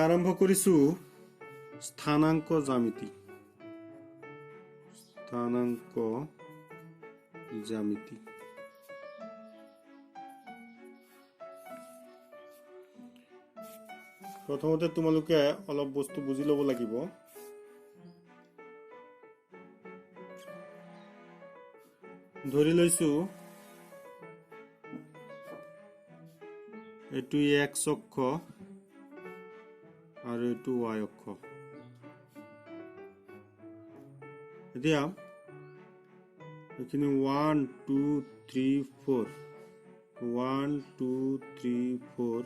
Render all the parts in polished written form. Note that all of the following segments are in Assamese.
আৰম্ভ কৰিছো স্থানাংক জ্যামিতি। প্ৰথমতে তোমালোকে অলপ বস্তু বুজি ল'ব লাগিব। ধৰি লৈছো এইটো x অক্ষ আৰু এইটো y অক্ষ। এতিয়া এখানে 1 2 3 4 1 2 3 4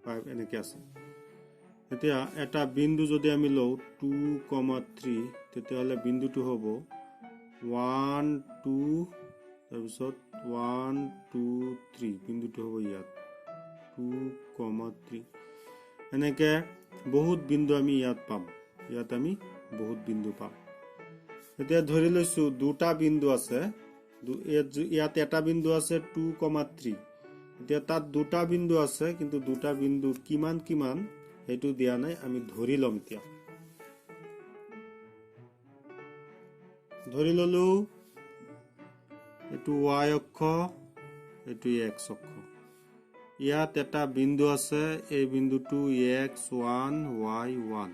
5 এনেকে আছে। এতিয়া এটা বিন্দু যদি আমি লও 2,3 তেতিয়াহলে বিন্দুটো হ'ব 1 2 তাৰপিছত 1 2 3 বিন্দুটো হ'ব ইয়াত 2,3 এনেকে বহুত বিন্দু আমি ইয়াত পাম। ইয়াত আমি বহুত বিন্দু পাম। এতিয়া ধৰি লৈছো দুটা বিন্দু আছে। ইয়াত এটা বিন্দু আছে 2,3। এতিয়া তাত দুটা বিন্দু আছে কিন্তু দুটা বিন্দু কিমান কিমান হেতু দিয়া নাই, আমি ধৰি লম। এতিয়া ধৰি ললো এটো y অক্ষ, এটো x অক্ষ। ইয়াত এটা বিন্দু আছে, এই বিন্দুটো x1 y1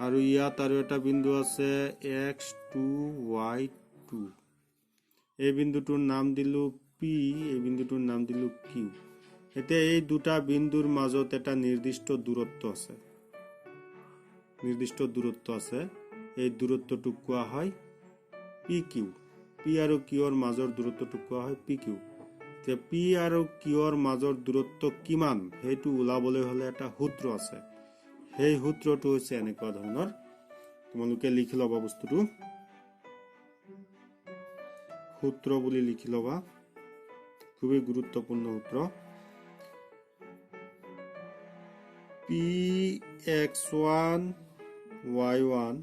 আৰু ইয়াত আৰু এটা বিন্দু আছে x2 y2। এই বিন্দুটোৰ নাম দিলো p, এই বিন্দুটোৰ নাম দিলো q। এতিয়া এই দুটা বিন্দুৰ মাজত এটা নিৰ্দিষ্ট দূৰত্ব আছে। এই দূৰত্বটোক কোৱা হয় pq। p আৰু q ৰ মাজৰ দূৰত্বটোক কোৱা হয় pq। তে p আৰু q ৰ মাজৰ দূৰত্ব কিমান হেতু উলাবলৈ হলে এটা সূত্ৰ আছে। সেই সূত্ৰটো হৈছে এনেকুৱা ধৰণৰ। তোমালোকে লিখি লবা বস্তুটো, সূত্ৰ বুলি লিখি লবা, খুবই গুৰুত্বপূৰ্ণ সূত্ৰ। px1 y1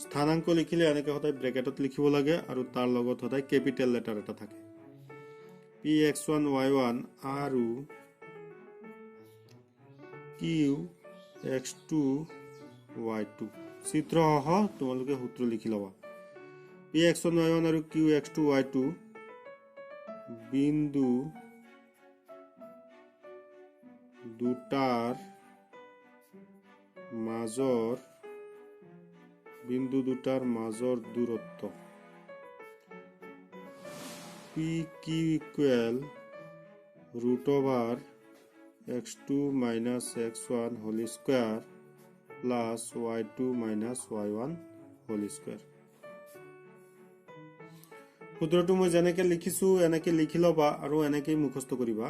স্থানাংক লিখিলে এনেকে সদায় ব্ৰেকেটত লিখিব লাগে আৰু তাৰ লগত সদায় কেপিটেল লেটাৰ এটা থাকে। px1 y1 আৰু qx2 y2 চিত্ৰসহ তোমালোকে সূত্ৰ লিখি লবা। px1 y1 আৰু qx2 y2 বিন্দু দুটাৰ মাজৰ দূৰত্ব pq equal √x2 minus x1 whole square plus y2 minus y1 whole square। সূত্ৰটো মই যেনেকে লিখিছো এনেকে লিখি লবা আৰু এনেকৈ মুখস্থ কৰিবা।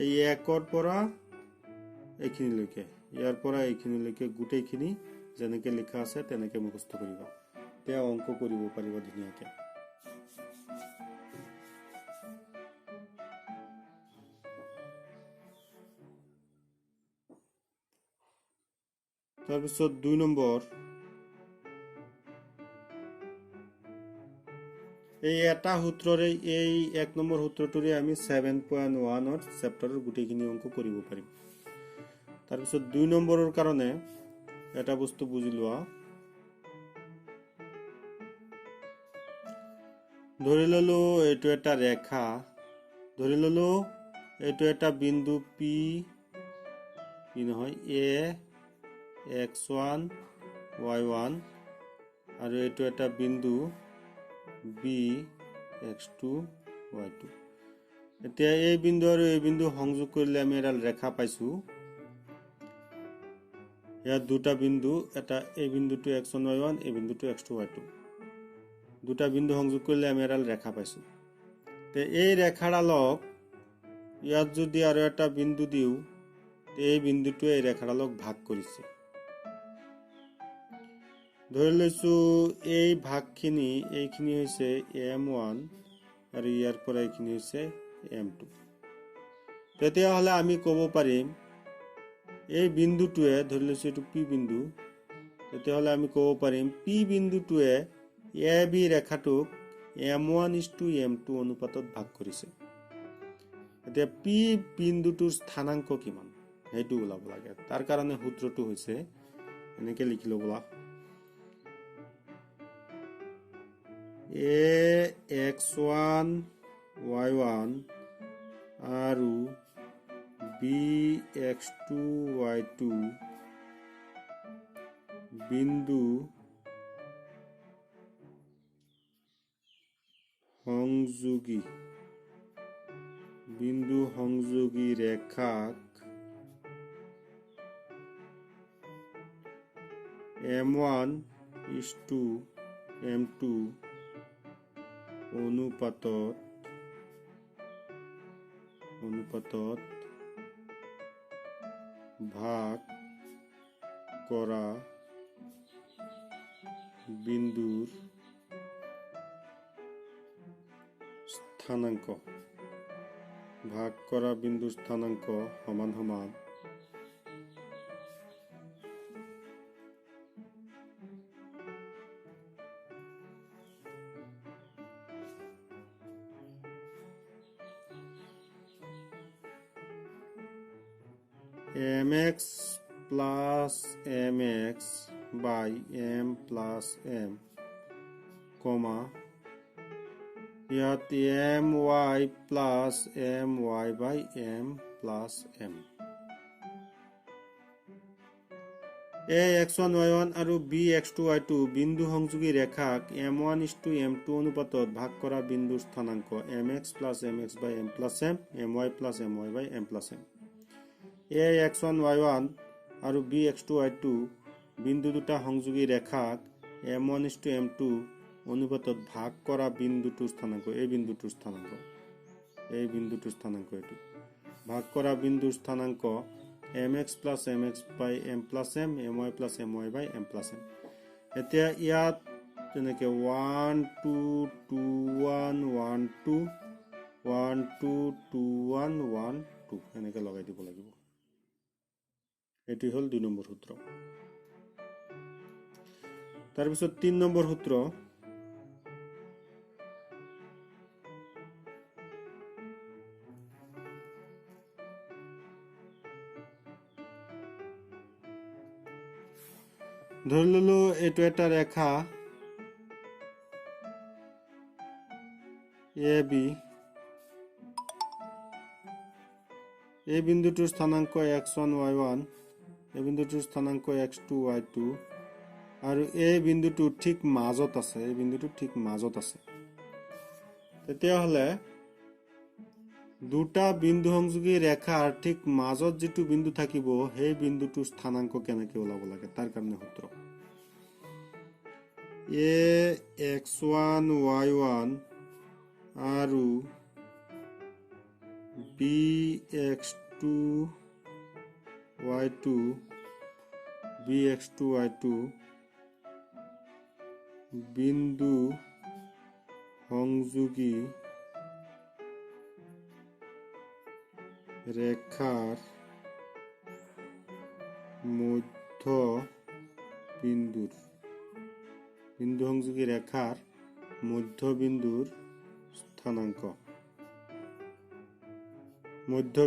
এই একৰ পৰা এইখিনিলৈকে, ইয়াৰ পৰা এইখিনিলৈকে গোটেইখিনি যেনেকে লিখা আছে তেনেকে মুখস্থ কৰিবা। তেতিয়া অংক কৰিব পাৰিবা ধুনীয়াকে। তাৰপিছত 2 নম্বৰ, এই এটা সূত্ৰৰে এই 1 নম্বৰ সূত্ৰটোৰে আমি 7.1 ৰ চেপ্টাৰৰ গোটেইখিনি অংক কৰিব পাৰিম। তাৰপিছত 2 নম্বৰৰ কাৰণে এটা বস্তু বুজি লোৱা। ধৰি ললো এইটো এটা ৰেখা, ধৰি ললো এইটো এটা বিন্দু p নহয় a x1 y1 আৰু এইটো এটা বিন্দু b x2 y2। এতিয়া এই বিন্দু আৰু এই বিন্দু সংযোগ কৰিলে আমি এটা ৰেখা পাইছো। ইয়াত দুটা বিন্দু, এটা এই বিন্দুটো x1 y1, এই বিন্দুটো x2 y2। দুটা বিন্দু সংযোগ কৰিলে আমি এটা ৰেখা পাইছো। তে এই ৰেখাডালক ইয়াত যদি আৰু এটা বিন্দু দিও, এই বিন্দুটোৱে এই ৰেখাডালক ভাগ কৰিছে। ধৰি লৈছো এই ভাগখিনি, এইখিনি হৈছে m1 আৰু ইয়াৰ পৰা এইখিনি হৈছে m2। তেতিয়া হলে আমি ক'ব পাৰিম এই বিন্দুটোৱে, ধৰি লৈছো এইটো p বিন্দু, তেতিয়া হলে আমি ক'ব পাৰিম p বিন্দুটোৱে ab ৰেখাটোক m1:m2 অনুপাতত ভাগ কৰিছে। এতিয়া পি বিন্দুটোৰ স্থানাংক কিমান সেইটো ওলাব লাগে তাৰ কাৰণে সূত্ৰটো হৈছে এনেকে লিখি লব লাগে ax1 y1 আৰু bx2 y2 বিন্দু সংযোগী ৰেখাক m1 is to m2 অনুপাতত ভাগ কৰা বিন্দুৰ স্থানাংক সমান সমান mx plus mx by m plus m, ইয়াত my plus my by m plus m. ax1 y1 আৰু bx2 y2 বিন্দু সংযোগী ৰেখাক m1 is to m2 অনুপাতত ভাগ কৰা বিন্দুৰ স্থানাংক mx plus mx by m plus m, my plus my by m plus m. ax1 y1 আৰু bx2 y2 বিন্দু দুটা সংযোগী ৰেখাক m1 is to m2 অনুপাতত ভাগ কৰা বিন্দুটোৰ স্থানাংক এই বিন্দুটোৰ স্থানাংক এটো ভাগ কৰা বিন্দুৰ স্থানাংক mx plus mx by m plus m, my plus my by m plus m. এতিয়া ইয়াত যেনেকে 1 2 2 1 1 2 1 2 2 1 1 2 এনেকে লগাই দিব লাগিব এটি হল 2 নম্বৰ সূত্ৰ তাৰ পিছত 3 নম্বৰ সূত্ৰ ধৰিললো এটো এটা ৰেখা AB এই বিন্দুটোৰ স্থানাংক x1 y1 এই বিন্দুটোৰ স্থানাংক x2 y2 আৰু এই বিন্দুটো ঠিক মাজত আছে তেতিয়া হলে দুটা বিন্দু সংযোগী ৰেখাৰ ঠিক মাজত যেটো বিন্দু থাকিব সেই বিন্দুটোৰ স্থানাংক কেনেকৈ ওলাব লাগে তাৰ কাৰণে সূত্ৰ ax1 y1 আৰু bx2 y2 বিন্দু সংযোগী ৰেখাৰ মধ্য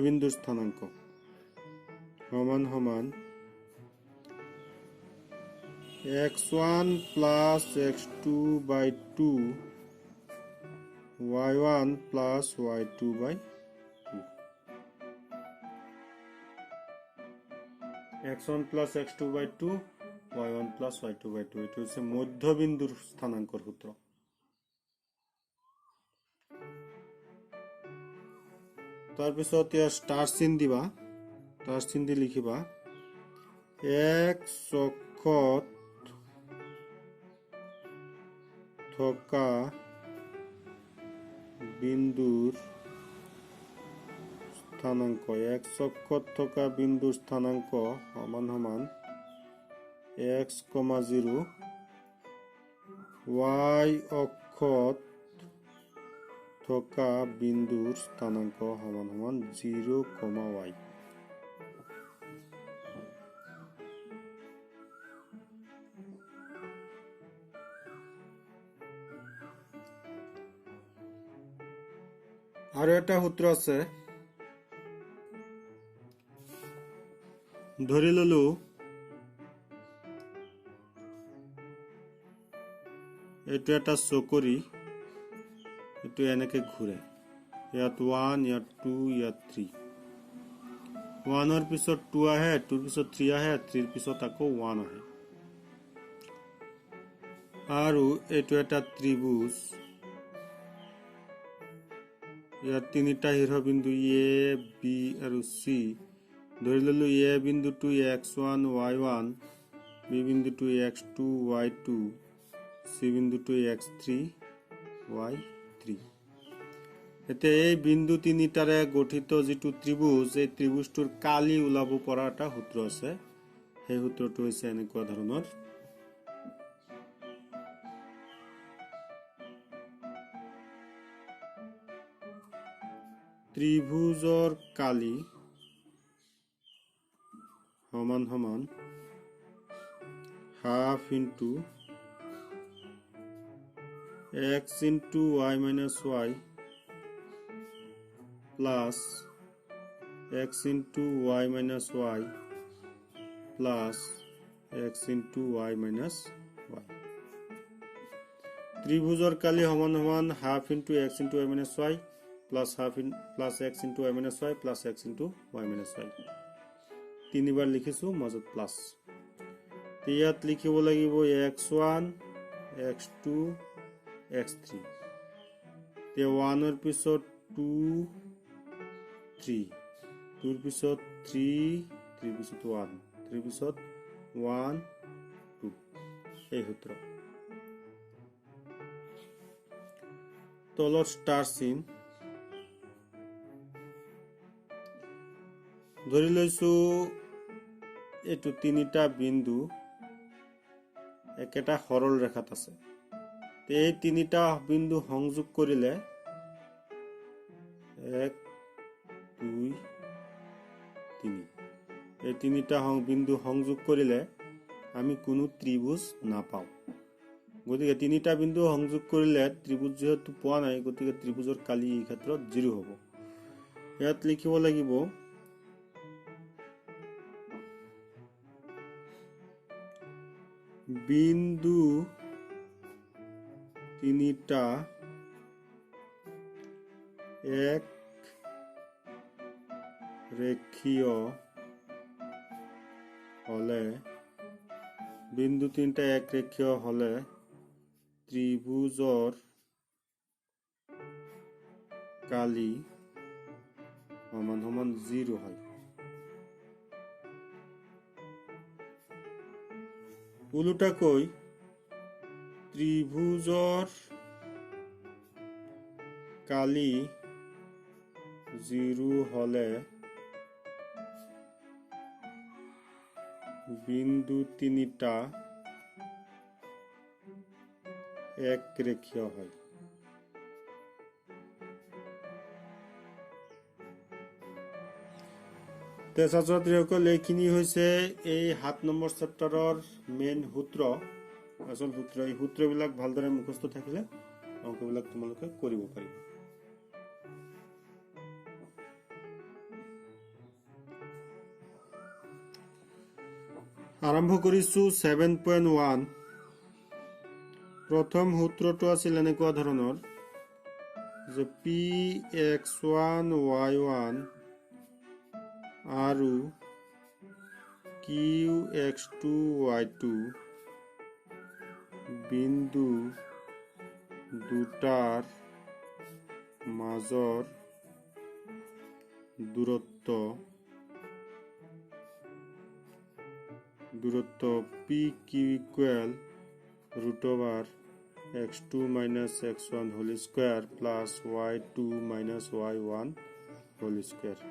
বিন্দুৰ স্থানাংক সমান সমান x1 plus x2 by 2 y1 plus y2 by 2 x1 plus x2 by 2 y1 plus y2 by 2 এটো হচ্ছে মধ্যবিন্দুর স্থানাঙ্কৰ সূত্ৰ তাৰ পিছত ইয়াৰ ষ্টাৰ চিন দি লিখিবা x অক্ষত থকা বিন্দুৰ স্থানাঙ্ক x অক্ষত থকা বিন্দুৰ স্থানাঙ্ক সমান সমান x, 0 y অক্ষত থকা বিন্দুৰ স্থানাঙ্ক সমান সমান 0, y আৰু এটা সূত্ৰ আছে ধৰি ললো এইটো এটা চকৰি এইটো এনেকে ঘূৰে ইয়াত 1 ইয়াত 2 ইয়াত 3 1 ৰ পিছত 2 আহে 2 ৰ পিছত 3 আহে 3 ৰ পিছত আকৌ 1 আহে আৰু এইটো এটা ত্ৰিভুজ ইয়াত তিনিটা শীৰ্ষবিন্দু A B আৰু C ধৰি ললো A বিন্দুটো x1 y1 B বিন্দুটো x2 y2 C বিন্দুটো x3 y3 এতে এই বিন্দু তিনিটাৰে গঠিত যেটো ত্ৰিভুজ এই ত্ৰিভুজটোৰ কালি ওলাব পৰা এটা সূত্ৰ আছে সেই সূত্ৰটো হৈছে এনেকুৱা ধৰণৰ ত্ৰিভুজৰ কালি সমান সমান half into x into y minus y plus x into y minus y plus x into y minus y ত্ৰিভুজৰ কালি সমান সমান half into x into y minus y plus x into y minus y plus x into y minus y তিনিবাৰ লিখিছো মাজত প্লাস ইয়াত লিখিব লাগিব x1 x2 x3 তে 1 ৰ পিছত 2 3 2 ৰ পিছত 3 3 ৰ পিছত 1 3 ৰ পিছত 1 2 এই সূত্ৰ তলৰ ষ্টাৰ চিন ধৰি লৈছো এটো তিনিটা বিন্দু একেটা সৰল ৰেখাত আছে এই তিনিটা বিন্দু সংযোগ কৰিলে 1 2 3 এই তিনিটা বিন্দু সংযোগ কৰিলে আমি কোনো ত্ৰিভুজ নাপাও গতিকে তিনিটা বিন্দু সংযোগ কৰিলে ত্ৰিভুজ যেহেতু পোৱা নাই গতিকে ত্ৰিভুজৰ কালি এই ক্ষেত্ৰত 0 হ'ব ইয়াত লিখিব লাগিব বিন্দু তিনিটা এক ৰেখীয় হলে বিন্দু তিনিটা এক ৰেখীয় হলে ত্ৰিভুজৰ কালি সমান সমান 0 হয় উল্টাকৈ ত্ৰিভুজৰ কালি 0 হলে বিন্দু তিনিটা এক ৰেখীয় হয় ছাত্ৰছাত্ৰীসকল এইখিনি হৈছে এই 7 নম্বৰ চেপ্টাৰৰ মেইন সূত্ৰ আসল সূত্ৰ এই সূত্ৰবিলাক ভালদৰে মুখস্থ থাকিলে অংকবিলাক তোমালোকে কৰিব পাৰিবা আৰম্ভ কৰিছো 7.1 প্ৰথম সূত্ৰটো আছিল এনেকুৱা ধৰণৰ যে px1 y1 আৰু qx2 y2 বিন্দু দুটাৰ মাজৰ দূৰত্ব pq equal root over x2 minus x1 whole square plus y2 minus y1 whole square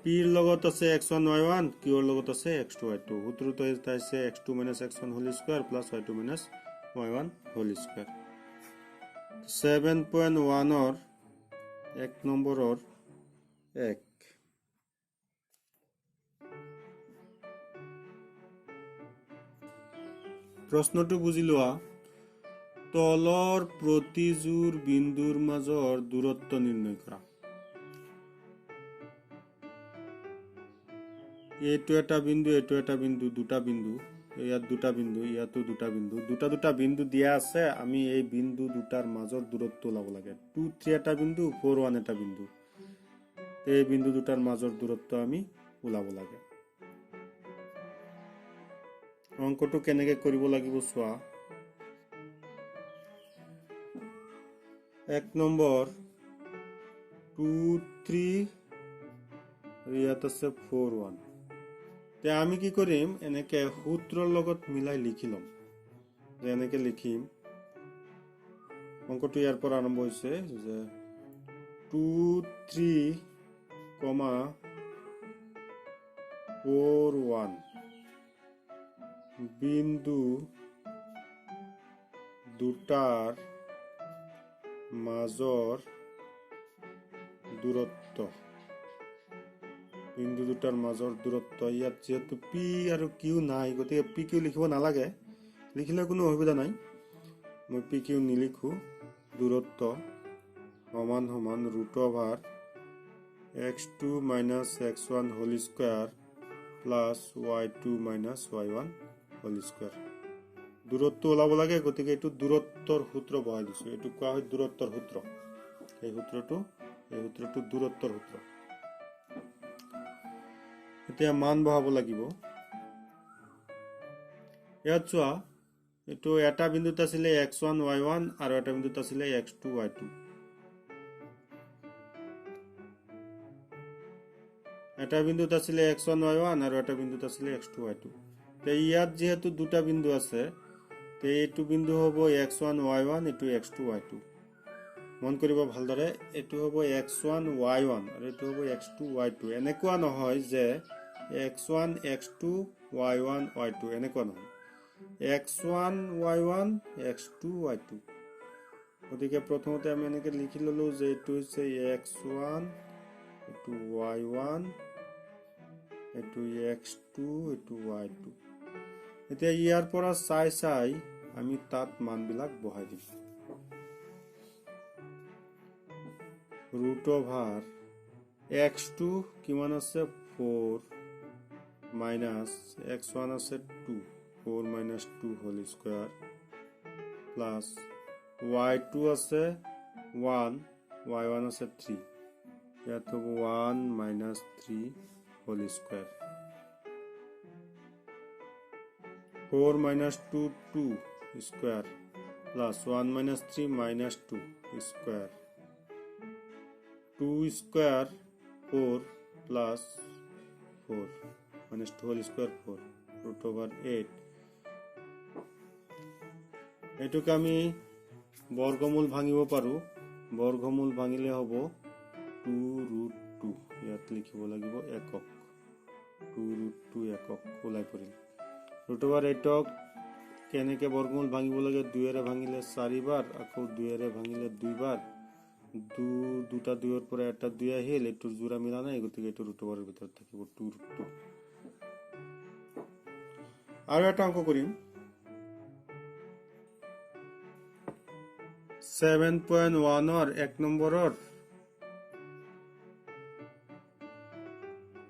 p ৰ লগত আছে x1 y1 q ৰ লগত আছে x2 y2 সূত্ৰটো হৈছে x2 minus x1 whole square plus y2 minus y1 whole square 7.1 ৰ 1 নম্বৰৰ 1 প্ৰশ্নটো বুজি লোৱা তলৰ প্ৰতিযোৰ বিন্দুৰ মাজৰ দূৰত্ব নিৰ্ণয় কৰা এইটো এটা বিন্দু, এইটো এটা বিন্দু, দুটা বিন্দু, ইয়াত দুটা বিন্দু, ইয়াতো দুটা বিন্দু, দুটা বিন্দু দিয়া আছে। আমি এই বিন্দু দুটাৰ মাজৰ দূৰত্ব ওলাব লাগে। 2 3 এটা বিন্দু, 4 1 এটা বিন্দু। এই বিন্দু দুটাৰ মাজৰ দূৰত্ব আমি ওলাব লাগে। অঙ্কটো কেনেকে কৰিব লাগিব চোৱা। 1 নম্বৰ 2 3 ইয়াত আছে 4 1। তে আমি কি কৰিম, এনেকে সূত্ৰৰ লগত মিলাই লিখি ল'ম। যে এনেকে লিখিম, অঙ্কটো ইয়াৰ পৰা আৰম্ভ হৈছে যে 2 3, 4 1 বিন্দু দুটাৰ মাজৰ দূৰত্ব। বিন্দু দুটাৰ মাজৰ দূৰত্ব। ইয়াত যেহেতু পি আৰু কিউ নাই, গতিকে পি কিউ লিখিব নালাগে, লিখিলে কোনো অসুবিধা নাই। মই পি কিউ নিলিখো। দূৰত্ব সমান সমান √(x2 - x1 whole square plus y2 - y1 whole square. দূৰত্ব ওলাব লাগে, গতিকে এইটো দূৰত্বৰ সূত্ৰ বহাই দিছো। এইটো কোৱা হয় দূৰত্বৰ সূত্ৰ। এই সূত্ৰটো দূৰত্বৰ সূত্ৰ। এতিয়া মান বহাব লাগিব। ইয়াত চোৱা, এইটো এটা বিন্দুত আছিলে x1 y1 আৰু এটা বিন্দুত আছিলে x2 y2। এটা বিন্দুত আছিলে x1 y1 আৰু এটা বিন্দুত আছিলে x2 y2। তে ইয়াত যেহেতু দুটা বিন্দু আছে, তে এইটো বিন্দু হ'ব x1 y1, এইটো x2 y2। মন কৰিব ভালদৰে, এইটো হ'ব x1 y1 আৰু এইটো হ'ব x2 y2। এনেকুৱা নহয় যে x1 x2 y1 y2, এনেকুৱা নহয়। x1 y1 x2 y2। গতিকে প্ৰথমতে আমি এনেকে লিখি ললো যে এইটো হৈছে x1, এইটো y1, এইটো x2, এইটো y2। এতিয়া ইয়াৰ পৰা চাই আমি তাত মানবিলাক বহাই দিম। √(x2) কিমান আছে 4 মাইনাস x1 আছে 2, 4 - 2 হোল স্কয়ার প্লাস y2 আছে 1, y1 আছে 3। ইয়াত হ'ব 1 - 3 whole square. 4 - 2 2 square plus 1 - 3 -2 square. 2 square 4 plus 4 -2 whole square 4 √(8)। এটুক আমি বর্গমূল ভাঙিব পাৰো। বর্গমূল ভাঙিলে হ'ব 2√2। ইয়াত লিখিব লাগিব একক। 2√2 একক ওলাই পৰিল। √8ক কেনেকে বৰ্গমূল ভাঙিব লাগে, 2ৰে ভাঙিলে 4 বাৰ, আকৌ 2ৰে ভাঙিলে 2 বাৰ। দুটা 2ৰ পৰা এটা 2 আহিল, এইটোৰ জোৰা মিলা নাই, গতিকে এইটো √8ৰ ভিতৰত থাকিব 2√2। আৰু এটা অংক কৰিম। 7.1ৰ 1 নম্বৰৰ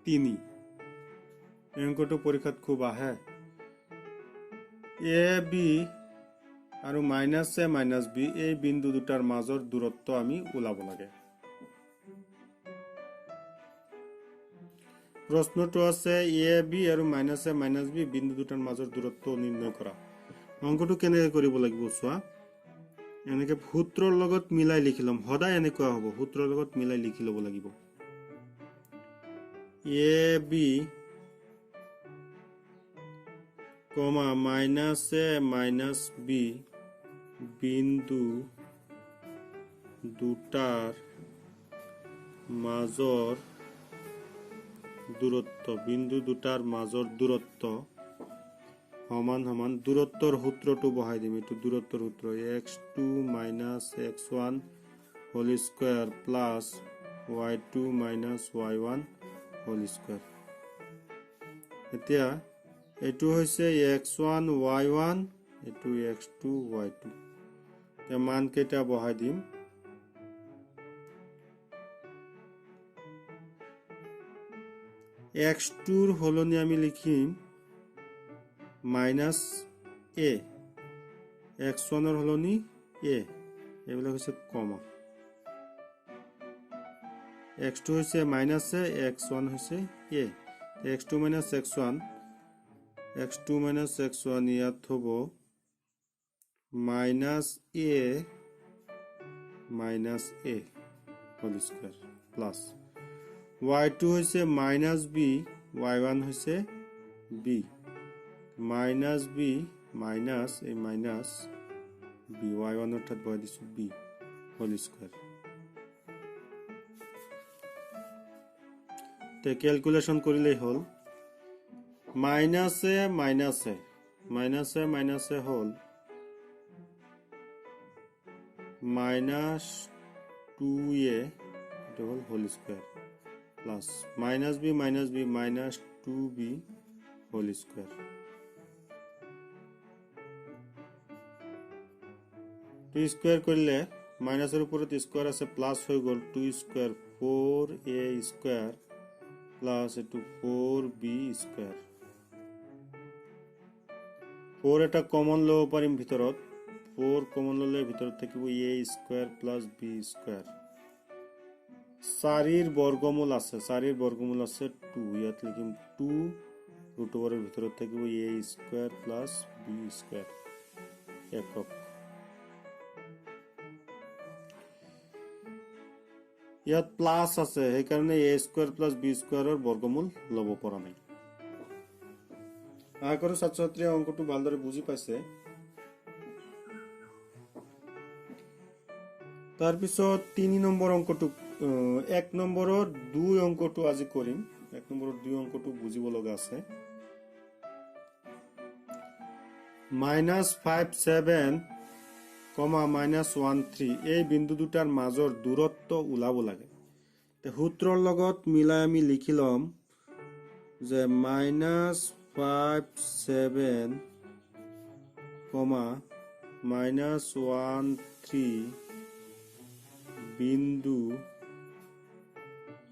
3। এই অংকটো পৰীক্ষাত খুব আহে। এ বি আৰু -a - b এই বিন্দু দুটাৰ মাজৰ দূৰত্ব আমি ওলাব লাগে। প্ৰশ্নটো আছে এ বি আৰু -a - b বিন্দু দুটাৰ মাজৰ দূৰত্ব নিৰ্ণয় কৰা। অংকটো কেনেকৈ কৰিব লাগিব চোৱা। এনেকে সূত্ৰৰ লগত মিলাই লিখি ল'ম। সদায় এনেকুৱা হ'ব, সূত্ৰৰ লগত মিলাই লিখি ল'ব লাগিব। এ বি -a - b বিন্দু দুটাৰ মাজৰ দূৰত্ব। বিন্দু দুটাৰ মাজৰ দূৰত্ব সমান সমান দূৰত্বৰ সূত্ৰটো বহাই দিম। এইটো দূৰত্বৰ সূত্ৰ x2 - x1 whole square plus y2 - y1 whole square. এতিয়া এইটো হৈছে x1 y1, এইটো x2 y2। এতিয়া মান কেইটা বহাই দিম। x2 ৰ হলনি আমি লিখিম মাইনাস a, x1 ৰ হলনি a, এইবিলাক হৈছে কমা। x2 হৈছে মাইনাস a, x1 হৈছে a, x2 minus x1, x2 minus x1 ইয়াত হ'ব minus a minus a whole square plus y2 হৈছে minus b, y1 হৈছে b, minus b minus a minus b, y1 অর্থাৎ বহাই দিছো b whole square। তে ক্যালকুলেশন কৰিলেই হল minus a minus a minus a minus a hall minus 2a whole square plus minus b minus 2b whole square। 2 square করলে মাইনাসের উপরে স্কয়ার আছে প্লাস হয়ে গেল 2 square 4a square plus 4b square. 4 এটা কমন লব পারিম ভিতৰত 4 কমন ললে ভিতৰত থাকিব a square plus b square. 4 এর বর্গমূল আছে 4 এর বর্গমূল আছে 2, ইয়াত লিখিম 2 রুট ওভারের ভিতৰত থাকিব a square plus b square একক। ইয়াত প্লাস আছে সেই কারণে a স্কয়ার প্লাস b স্কয়ারের বর্গমূল লব পৰা নাই। আশা কৰো ছাত্ৰ-ছাত্ৰীয়ে অংকটো ভালদৰে বুজি পাইছে। তাৰ পিছত 3 নম্বৰ অংকটো 1 নম্বৰৰ 2 অংকটো আজি কৰিম। 1 নম্বৰৰ 2 অংকটো বুজিব লগা আছে। -57, -13 এই বিন্দু দুটাৰ মাজৰ দূৰত্ব ওলাব লাগে। তে সূত্ৰৰ লগত মিলাই আমি লিখি লম যে -57, -13 বিন্দু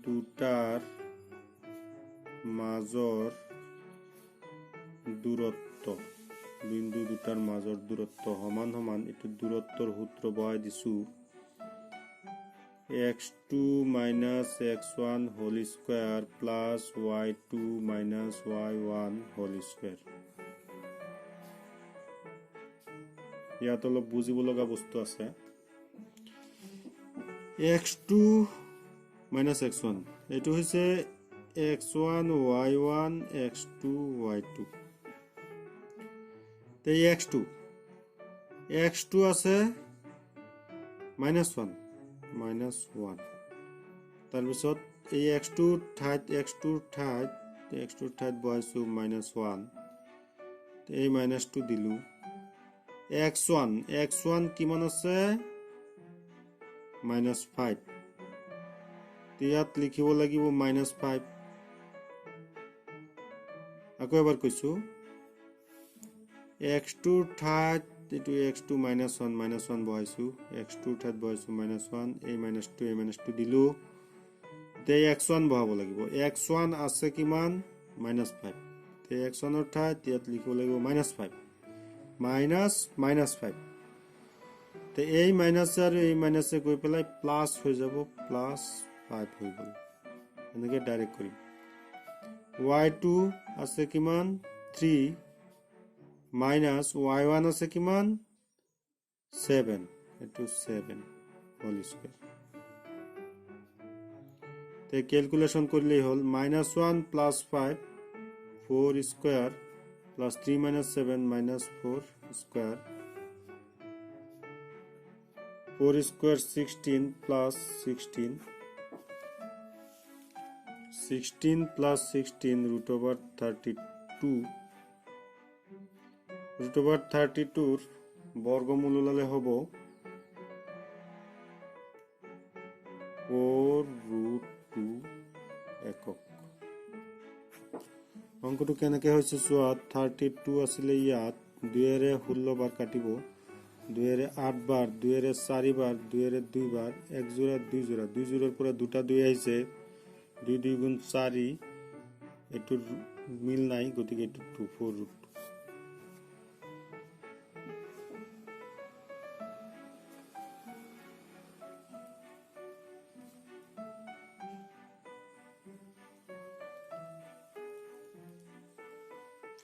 দুটাৰ মাজৰ দূৰত্ব সমান সমান এটো দূৰত্বৰ সূত্র বহাই দিছো x2 minus x1 whole square plus y2 minus y1 whole square। ইয়াত অলপ বুজিব লগা বস্তু আছে। x2 minus x1 এটো হৈছে x1 y1 x2 y2। তে x2 আছে -1 তাৰ পিছত এই x2 ঠাইত বহাইছো -1 এই -2 দিলু। x1 কিমান আছে -5, ইয়াত লিখিব লাগিব -5। আকৌ এবাৰ কৈছো x2 ঠাইত এটো x2 -1 বহাইছো x2 ঠাইত বহাইছো -1 এই -2 দিলু। তে x1 বহাব লাগিব। x1 আছে কিমান -5, তে x1 ৰ ঠাইত ইয়াত লিখিব লাগিব -5 -5। তে এই মাইনাস আৰু এই মাইনাসে গৈ পেলাই প্লাস হৈ যাব +5 হৈ গল। এনেকৈ ডাইৰেক্ট কৰিম। y2 আছে কিমান 3 minus y1 আছে কিমান 7, এটো 7 whole square। তে ক্যালকুলেশন করলেই হল -1 plus 5 4 square plus 3 minus 7 minus 4 square 4 square 16 plus 16 plus 16 root over 32 root over 32 বর্গমূল ওলালে হব 4√2 একক। অঙ্কটো কেনেকে হৈছে চোৱা 32 আছিল ইয়াত 2 এৰে 16 বাৰ কাটিব 2 এৰে 8 বাৰ 2 এৰে 4 বাৰ 2 এৰে 2 বাৰ 1 জোড়া 2 জোড়াৰ পৰা দুটা 2 আহিছে 2 2 গুণ 4 এইটোৰ মিল নাই, গতিকে এইটো 2 4 √2